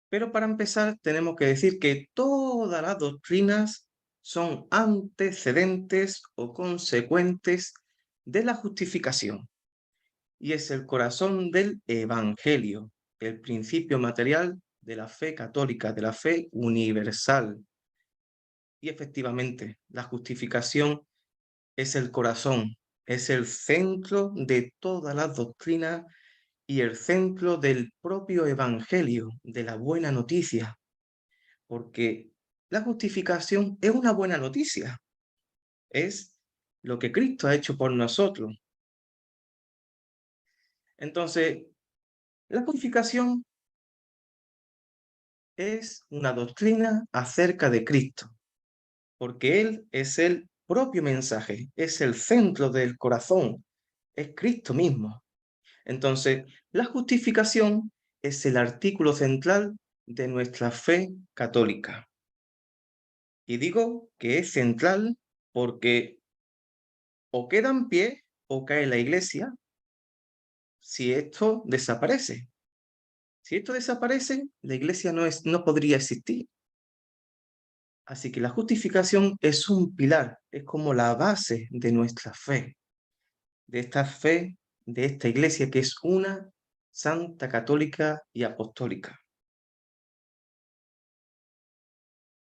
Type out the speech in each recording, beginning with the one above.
Pero para empezar tenemos que decir que todas las doctrinas son antecedentes o consecuentes de la justificación y es el corazón del Evangelio, el principio material de la fe católica, de la fe universal. Y efectivamente, la justificación es el corazón, es el centro de todas las doctrinas y el centro del propio Evangelio, de la buena noticia, porque la justificación es una buena noticia, es lo que Cristo ha hecho por nosotros. Entonces, la justificación es una doctrina acerca de Cristo, porque Él es el propio mensaje, es el centro del corazón, es Cristo mismo. Entonces, la justificación es el artículo central de nuestra fe católica. Y digo que es central porque o queda en pie o cae la iglesia si esto desaparece. Si esto desaparece, la iglesia no podría existir. Así que la justificación es un pilar, es como la base de nuestra fe, de esta iglesia que es una santa, católica y apostólica.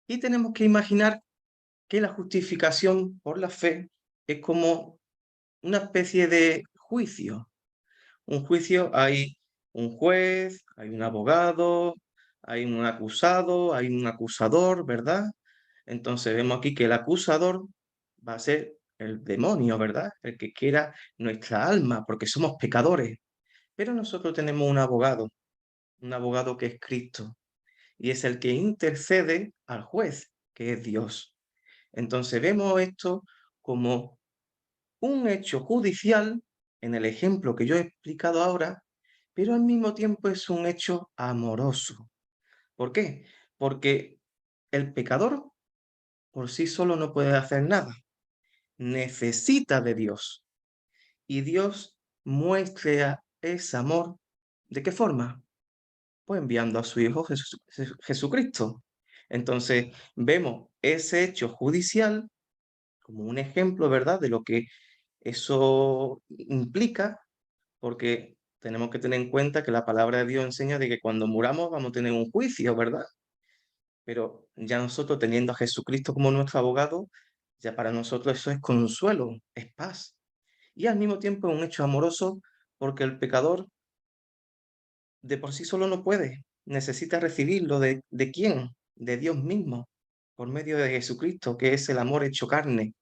Y tenemos que imaginar que la justificación por la fe es como una especie de juicio. Un juicio hay un juez, hay un abogado, hay un acusado, hay un acusador, ¿verdad? Entonces vemos aquí que el acusador va a ser el demonio, ¿verdad? El que quiera nuestra alma, porque somos pecadores. Pero nosotros tenemos un abogado que es Cristo, y es el que intercede al juez, que es Dios. Entonces vemos esto como un hecho judicial, en el ejemplo que yo he explicado ahora, pero al mismo tiempo es un hecho amoroso. ¿Por qué? Porque el pecador por sí solo no puede hacer nada, necesita de Dios. Y Dios muestra ese amor. ¿De qué forma? Pues enviando a su Hijo Jesucristo. Entonces vemos ese hecho judicial como un ejemplo, ¿verdad?, de lo que eso implica, porque tenemos que tener en cuenta que la palabra de Dios enseña de que cuando muramos vamos a tener un juicio, ¿verdad? Pero ya nosotros teniendo a Jesucristo como nuestro abogado, ya para nosotros eso es consuelo, es paz. Y al mismo tiempo es un hecho amoroso porque el pecador de por sí solo no puede, necesita recibirlo ¿de quién? De Dios mismo, por medio de Jesucristo, que es el amor hecho carne.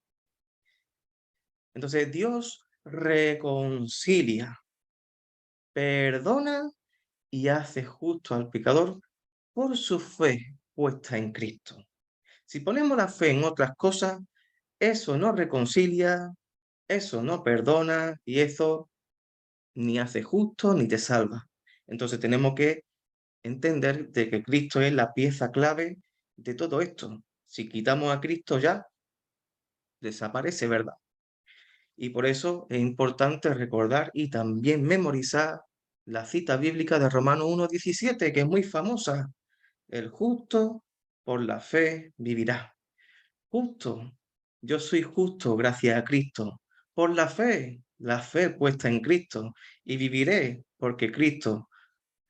Entonces Dios reconcilia, perdona y hace justo al pecador por su fe puesta en Cristo. Si ponemos la fe en otras cosas, eso no reconcilia, eso no perdona y eso ni hace justo ni te salva. Entonces tenemos que entender de que Cristo es la pieza clave de todo esto. Si quitamos a Cristo ya, desaparece, ¿verdad? Y por eso es importante recordar y también memorizar la cita bíblica de Romanos 1:17, que es muy famosa. El justo por la fe vivirá. Justo. Yo soy justo gracias a Cristo. Por la fe puesta en Cristo. Y viviré porque Cristo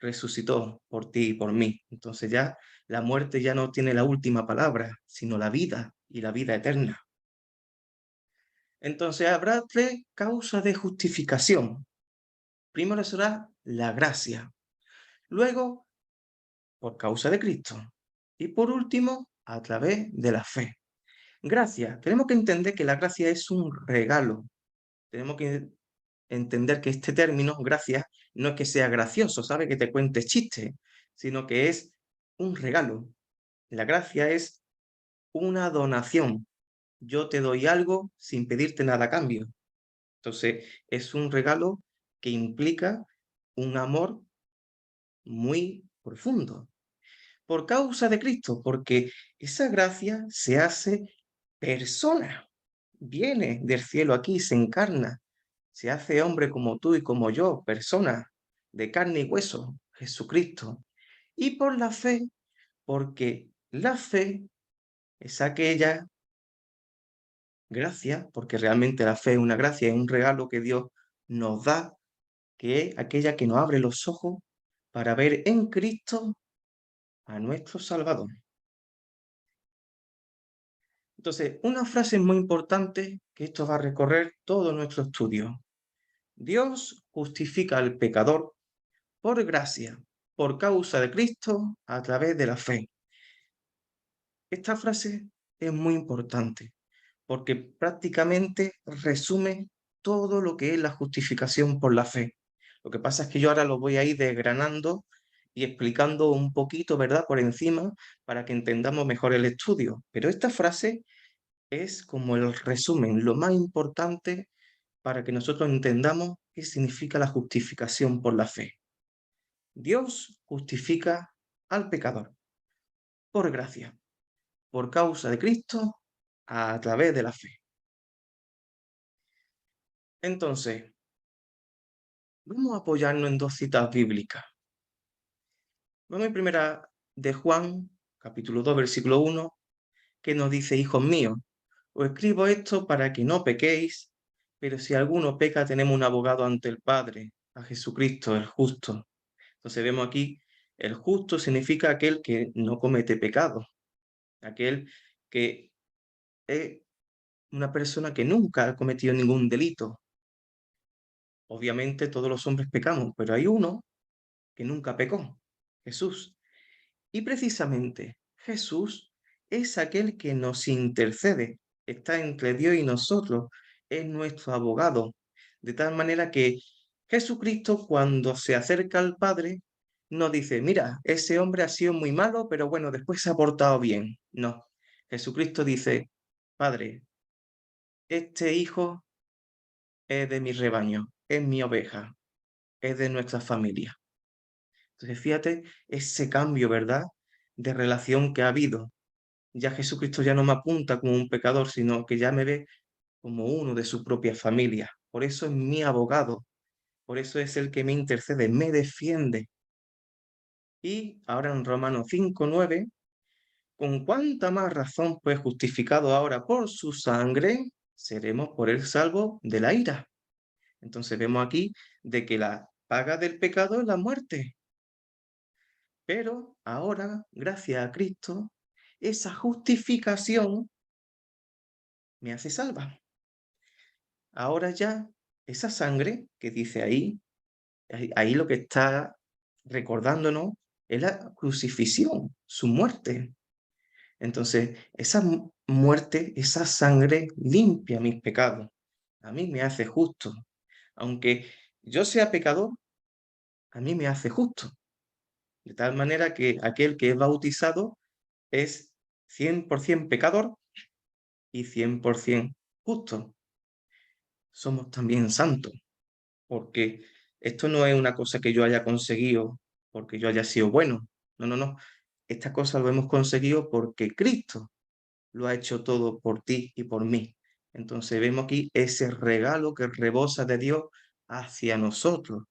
resucitó por ti y por mí. Entonces ya la muerte ya no tiene la última palabra, sino la vida y la vida eterna. Entonces habrá tres causas de justificación. Primero será la gracia, luego por causa de Cristo y por último a través de la fe. Gracia, tenemos que entender que la gracia es un regalo. Tenemos que entender que este término, gracia, no es que sea gracioso, ¿sabe? Que te cuente chistes, sino que es un regalo. La gracia es una donación. Yo te doy algo sin pedirte nada a cambio. Entonces, es un regalo que implica un amor muy profundo. Por causa de Cristo, porque esa gracia se hace persona, viene del cielo aquí, se encarna, se hace hombre como tú y como yo, persona de carne y hueso, Jesucristo. Y por la fe, porque la fe es aquella gracia, porque realmente la fe es una gracia, es un regalo que Dios nos da, que es aquella que nos abre los ojos para ver en Cristo a nuestro Salvador. Entonces, una frase muy importante que esto va a recorrer todo nuestro estudio. Dios justifica al pecador por gracia, por causa de Cristo, a través de la fe. Esta frase es muy importante porque prácticamente resume todo lo que es la justificación por la fe. Lo que pasa es que yo ahora lo voy a ir desgranando y explicando un poquito, ¿verdad?, por encima para que entendamos mejor el estudio. Pero esta frase es como el resumen, lo más importante para que nosotros entendamos qué significa la justificación por la fe. Dios justifica al pecador por gracia, por causa de Cristo, a través de la fe. Entonces, vamos a apoyarnos en dos citas bíblicas. Vamos a primera de Juan, capítulo 2, versículo 1, que nos dice: hijos míos, os escribo esto para que no pequéis, pero si alguno peca, tenemos un abogado ante el Padre, a Jesucristo el justo. Entonces vemos aquí, el justo significa aquel que no comete pecado, aquel que es una persona que nunca ha cometido ningún delito. Obviamente todos los hombres pecamos, pero hay uno que nunca pecó, Jesús. Y precisamente Jesús es aquel que nos intercede, está entre Dios y nosotros, es nuestro abogado. De tal manera que Jesucristo, cuando se acerca al Padre, no dice: mira, ese hombre ha sido muy malo, pero bueno, después se ha portado bien. No, Jesucristo dice: Padre, este hijo es de mi rebaño, es mi oveja, es de nuestra familia. Entonces, fíjate ese cambio, ¿verdad?, de relación que ha habido. Ya Jesucristo ya no me apunta como un pecador, sino que ya me ve como uno de su propia familia. Por eso es mi abogado, por eso es el que me intercede, me defiende. Y ahora en Romanos 5:9, con cuánta más razón, pues justificado ahora por su sangre, seremos por él salvos de la ira. Entonces vemos aquí de que la paga del pecado es la muerte. Pero ahora, gracias a Cristo, esa justificación me hace salva. Ahora ya, esa sangre que dice ahí lo que está recordándonos es la crucifixión, su muerte. Entonces, esa muerte, esa sangre limpia mis pecados. A mí me hace justo. Aunque yo sea pecador, a mí me hace justo. De tal manera que aquel que es bautizado es 100% pecador y 100% justo. Somos también santos, porque esto no es una cosa que yo haya conseguido porque yo haya sido bueno. No, no, no. Esta cosa lo hemos conseguido porque Cristo lo ha hecho todo por ti y por mí. Entonces vemos aquí ese regalo que rebosa de Dios hacia nosotros.